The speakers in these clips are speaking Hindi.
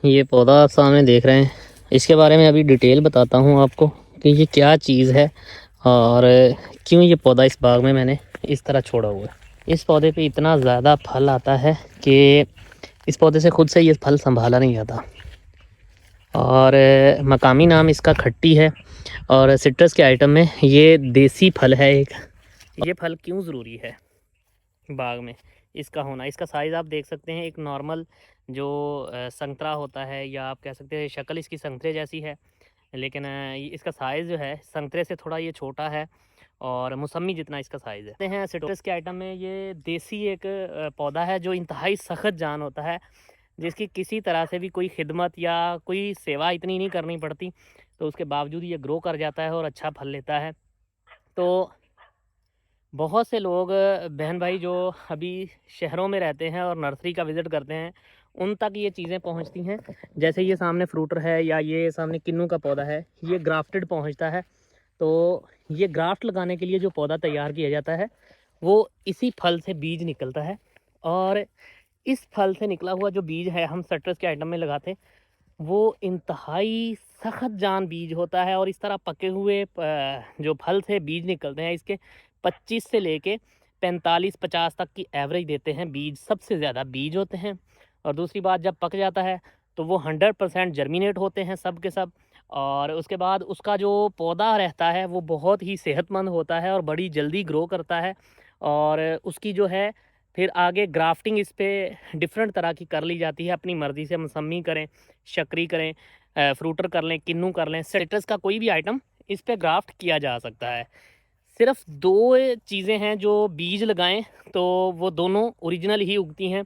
ये पौधा आप सामने देख रहे हैं, इसके बारे में अभी डिटेल बताता हूँ आपको कि ये क्या चीज़ है और क्यों ये पौधा इस बाग में मैंने इस तरह छोड़ा हुआ है। इस पौधे पे इतना ज़्यादा फल आता है कि इस पौधे से खुद से ये फल संभाला नहीं जाता। और मकामी नाम इसका खट्टी है और सिट्रस के आइटम में ये देसी फल है एक। ये फल क्यों ज़रूरी है बाग में इसका होना? इसका साइज़ आप देख सकते हैं, एक नॉर्मल जो संतरा होता है, या आप कह सकते हैं शक्ल इसकी संतरे जैसी है, लेकिन इसका साइज़ जो है संतरे से थोड़ा ये छोटा है और मौसमी जितना इसका साइज़ है। हैं सिट्रस के आइटम में ये देसी एक पौधा है जो इंतहाई सख्त जान होता है, जिसकी किसी तरह से भी कोई खिदमत या कोई सेवा इतनी नहीं करनी पड़ती, तो उसके बावजूद ये ग्रो कर जाता है और अच्छा फल लेता है। तो बहुत से लोग बहन भाई जो अभी शहरों में रहते हैं और नर्सरी का विज़िट करते हैं, उन तक ये चीज़ें पहुंचती हैं। जैसे ये सामने फ्रूटर है या ये सामने किन्नू का पौधा है, ये ग्राफ्टेड पहुंचता है। तो ये ग्राफ्ट लगाने के लिए जो पौधा तैयार किया जाता है वो इसी फल से बीज निकलता है, और इस फल से निकला हुआ जो बीज है हम सिट्रस के आइटम में लगाते हैं, वो इंतहाई सख्त जान बीज होता है। और इस तरह पके हुए जो फल से बीज निकलते हैं, इसके 25 से लेके 45-50 तक की एवरेज देते हैं बीज, सबसे ज़्यादा बीज होते हैं। और दूसरी बात, जब पक जाता है तो वो 100% जर्मिनेट होते हैं सब के सब। और उसके बाद उसका जो पौधा रहता है वो बहुत ही सेहतमंद होता है और बड़ी जल्दी ग्रो करता है। और उसकी जो है फिर आगे ग्राफ्टिंग इस पे डिफरेंट तरह की कर ली जाती है, अपनी मर्ज़ी से। मौसमी करें, शकरी करें, फ्रूटर कर लें, किन्नू कर लें, सिट्रस का कोई भी आइटम इस पे ग्राफ्ट किया जा सकता है। सिर्फ 2 चीज़ें हैं जो बीज लगाएं तो वो दोनों ओरिजिनल ही उगती हैं।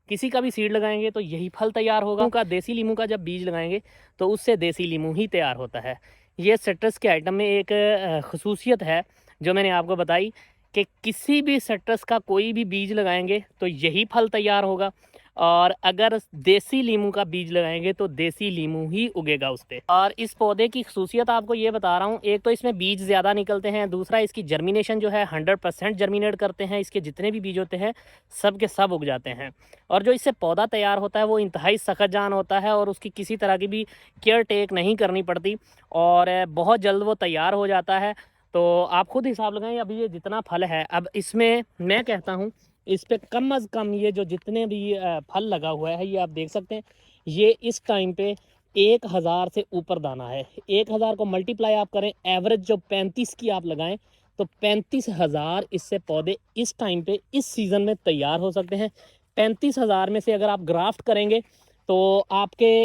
किसी का भी सीड लगाएंगे तो यही फल तैयार होगा। लीमू का, देसी लीमू का जब बीज लगाएंगे तो उससे देसी लीमू ही तैयार होता है। ये सिट्रस के आइटम में एक खसूसियत है जो मैंने आपको बताई कि किसी भी सिट्रस का कोई भी बीज लगाएंगे तो यही फल तैयार होगा, और अगर देसी लीमू का बीज लगाएंगे तो देसी लीमू ही उगेगा उस पर। और इस पौधे की खसूसियत आपको ये बता रहा हूँ, एक तो इसमें बीज ज़्यादा निकलते हैं, दूसरा इसकी जर्मिनेशन जो है 100% जर्मिनेट करते हैं। इसके जितने भी बीज होते हैं सब के सब उग जाते हैं। और जो इससे पौधा तैयार होता है वो इंतहाई सख्त जान होता है और उसकी किसी तरह की भी केयर टेक नहीं करनी पड़ती, और बहुत जल्द वो तैयार हो जाता है। तो आप खुद हिसाब लगाएं, अभी ये जितना फल है, अब इसमें मैं कहता हूँ इस पे कम अज़ कम ये जो जितने भी फल लगा हुआ है, ये आप देख सकते हैं, ये इस टाइम पे 1000 से ऊपर दाना है। 1000 को मल्टीप्लाई आप करें, एवरेज जो 35 की आप लगाएं, तो 35,000 इससे पौधे इस टाइम पे इस सीज़न में तैयार हो सकते हैं। 35,000 में से अगर आप ग्राफ्ट करेंगे तो आपके